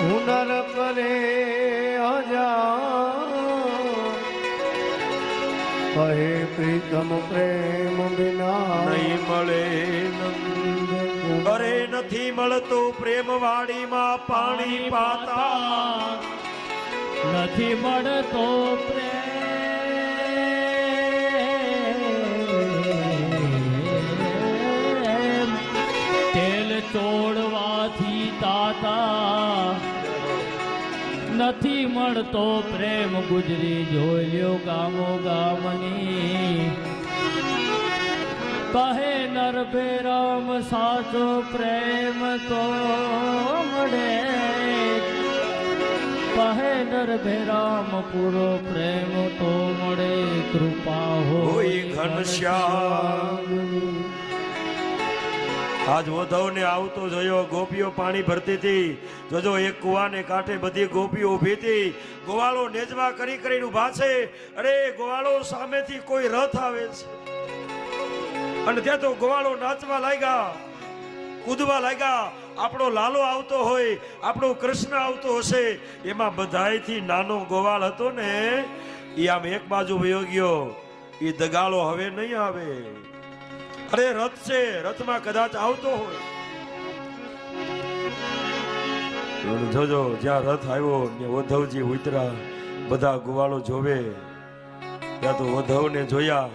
હુનર કરે કહે પ્રીતમ પ્રેમ વિના નહીં મળે અરે નથી મળતું પ્રેમ વાડીમાં પાણી પાતા નથી મળતો પ્રેમ તેલ ચોડવાથી તાતા નથી મળતો પ્રેમ ગુજરી જોઈ લ્યો ગામો ગામની કહે નરભે રામ સાચો પ્રેમ તો મળે કહે નરભે રામ પૂરો પ્રેમ તો મળે કૃપા હોય ઘનશ્યામ આજ વધવને આવતો જોયો ગોપીઓ પાણી ભરતી હતી જોજો એક કુવાને કાંઠે બધી ગોપીઓ ઊભી હતી ગોવાળો નેજવા કરી કરીને ઊભા છે અરે ગોવાળો સામેથી કોઈ રથ આવે છે અને ત્યાં તો ગોવાળો નાચવા લાગ્યા કૂદવા લાગ્યા આપણો લાલો આવતો હોય આપણો કૃષ્ણ આવતો હશે એમાં બધાયથી નાનો ગોવાળ હતો ને એ આમ એક બાજુ વયો ગયો એ દગાળો હવે નહીં આવે અરે રથ છે રથમાં કદાચ આવતો હોય જોજો જ્યાં રથ આવ્યો ને ઉદ્ધવજી ઉતરા બધા ગોવાળો જોવે ત્યાં તો ઉદ્ધવને જોયા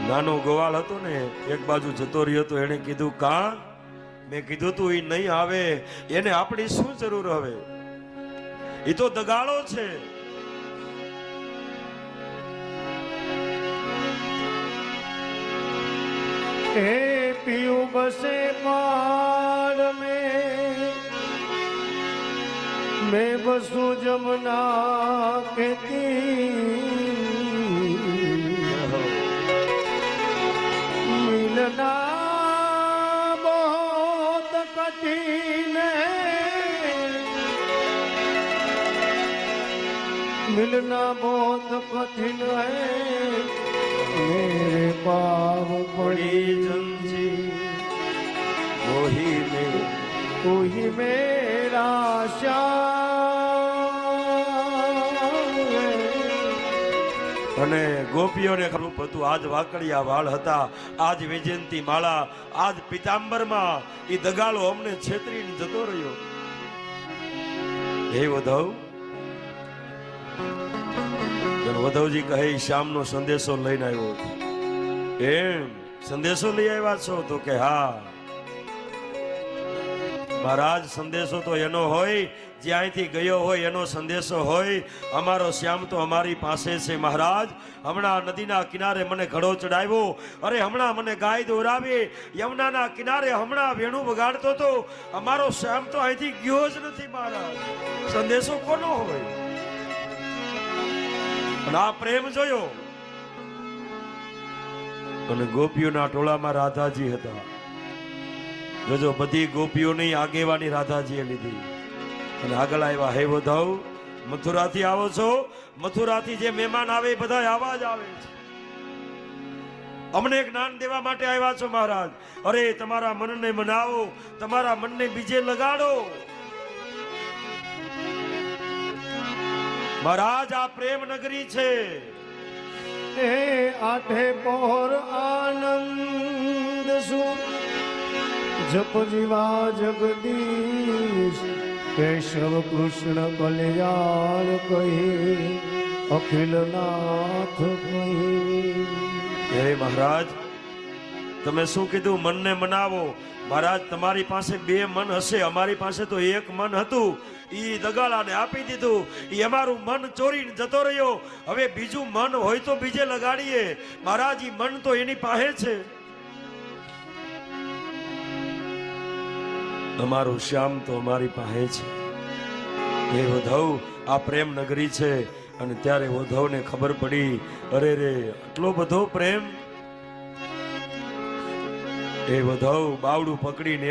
નાનો ગોવાળ હતો ને એક બાજુ જતો રહ્યો હતો એને કીધું કા મેં કીધું તું એ નહીં આવે એને આપણી શું જરૂર હવે એ તો દગાળો છે हे पियू बसे पार में मैं बसू जमुना के मिलना बहुत कठिन मिलना बहुत कठिन है मेरे पाव पड़ी जंजी कोई मेरा श्याम અને ગોપીઓને ખરું હતું આજ વાકડિયા વાળ હતા આજ વિજયંતી માળા આજ પિતાંબરમાં એ દગાળો અમને છેતરીને જતો રહ્યો હે વધવ વધવજી કહે શ્યામનો સંદેશો લઈને આવ્યો એમ સંદેશો લઈ આવ્યા છો તો કે હા મહારાજ સંદેશો તો એનો હોય જે અહીંથી ગયો હોય એનો સંદેશો હોય અમારો શ્યામ તો અમારી પાસે છે મહારાજ હમણાં નદીના કિનારે મને ઘડો ચડાવ્યો અરે હમણાં મને ગાય દોરાવી યમુનાના કિનારે હમણાં વેણું વગાડતો તો અમારો શ્યામ તો અહીંથી ગયો જ નથી મહારાજ સંદેશો કોનો હોય આ પ્રેમ જોયો અને ગોપીઓના ટોળામાં રાધાજી હતા જોજો બધી ગોપીઓની આગેવાની રાધાજીએ લીધી અને આગળ આવ્યા હે વધવ મથુરાથી આવો છો મથુરાથી જે મહેમાન આવે બધા આવા જ આવે છે અમને જ્ઞાન દેવા માટે આવ્યા છો મહારાજ અરે તમારા મનને મનાવો તમારા મનને બીજે લગાડો મહારાજ આ પ્રેમ નગરી છે એ આઠે પહોર આનંદ સુખ જપ જીવા જગદીશ કેશવ કૃષ્ણ કલ્યાણ કહી અખિલનાથ કહી હે મહારાજ તમે શું કીધું મનને મનાવો મહારાજ તમારી પાસે બે મન હશે અમારી પાસે તો એક મન હતું ઈ દગાળાને આપી દીધું ઈ અમારું મન ચોરીને જતો રહ્યો હવે બીજું મન હોય તો બીજે લગાડીએ મહારાજ ઈ મન તો એની પાસે છે અમારું શ્યામ તો અમારી પાસે છે હે વધવ આ પ્રેમ નગરી છે અને ત્યારે વધવને ખબર પડી અરે રે આટલો બધો પ્રેમ એ વધવ બાવડું પકડીને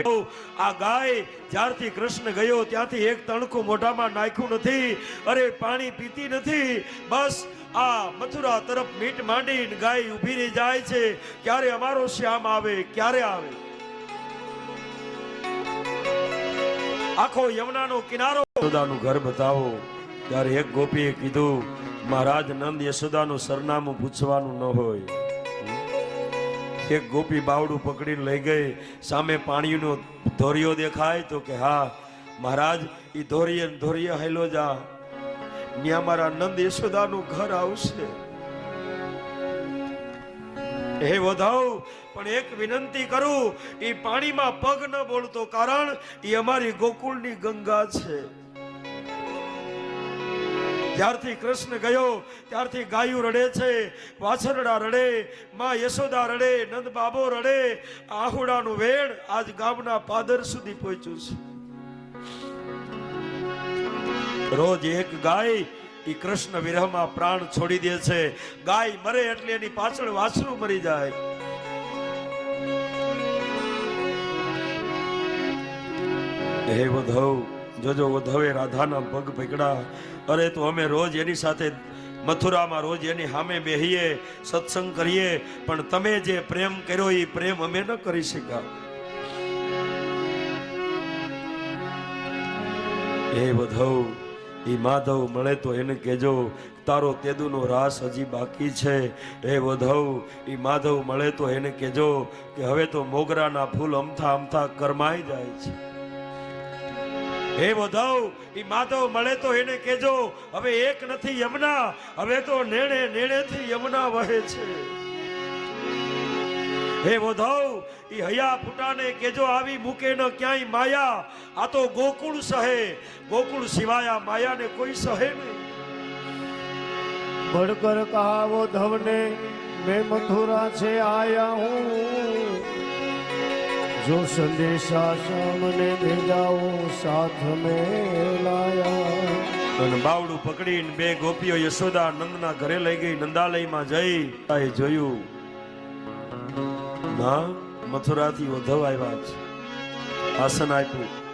આ ગાય જ્યારથી કૃષ્ણ ગયો ત્યાંથી એક તણખું મોઢામાં નાખ્યું નથી અરે પાણી પીતી નથી બસ આ મથુરા તરફ મીટ માંડીને ગાય ઊભી રહી જાય છે ક્યારે અમારો શ્યામ આવે ક્યારે આવે આખો યમુનાનો કિનારો યશોદાનું ઘર બતાવો. ત્યારે એક ગોપીએ કીધું, મહારાજ નંદ યશોદાનું સરનામું પૂછવાનું ન હોય. એક ગોપી બાવડું પકડીને લઈ ગઈ. સામે પાણીનો ધોરિયો દેખાય તો કે હા મહારાજ, ઈ ધોરિયે હેલો જા, ન્યા મારા નંદ યશોદાનું ઘર આવશે. હે વધાવ, પણ એક વિનંતી કરું, ઈ પાણીમાં પગ ન બોલતો, કારણ ઈ અમારી ગોકુળની ગંગા છે. જ્યારથી કૃષ્ણ ગયો ત્યારથી ગાયું રડે છે, વાછરડા રડે, માં યશોદા રડે, નંદ બાબો રડે. આહુડાનું વેણ આજ ગામના પાદર સુધી પહોંચ્યું છે. રોજ એક ગાય ઈ કૃષ્ણ વિરહમાં પ્રાણ છોડી દે છે. ગાય મરે એટલે એની પાછળ વાછરું મરી જાય. હે વધવ, જોજો વધવે રાધાના પગ પકડા. અરે તો અમે રોજ એની સાથે મથુરામાં રોજ એની સામે બેહીએ, સત્સંગ કરીએ, પણ તમે જે પ્રેમ કર્યો એ પ્રેમ અમે ન કરી શક્યા. હે વધવ, ઈ માધવ મળે તો એને કહેજો તારો તેદુનો રાસ હજી બાકી છે. હે વધવ, ઈ માધવ મળે તો એને કહેજો કે હવે તો મોગરાના ફૂલ અમથા અમથા કરમાઈ જાય છે. હે વધવ, ઈ માધવ મળે તો એને કહેજો હવે એક નથી યમુના, હવે તો નેણે નેણેથી યમુના વહે છે. હે વધવ, ઈ હૈયા ફૂટાને કેજો આવી મૂકે ન ક્યાંય માયા. આ તો ગોકુળ સહે, ગોકુળ સિવાય માયાને કોઈ સહે નહીં. बढ़कर कहा वो धव ने, मैं मथुरा से आया हूँ, जो संदेशा सामने भेजा वो साथ में लाया. અને બાવડું પકડીને બે ગોપીઓ યશોદા નંદના ઘરે લઈ ગઈ. નંદાલયમાં જઈ જોયું, ના મથુરાથી ઉદ્ધવ આવ્યા છે. આસન આપ્યું.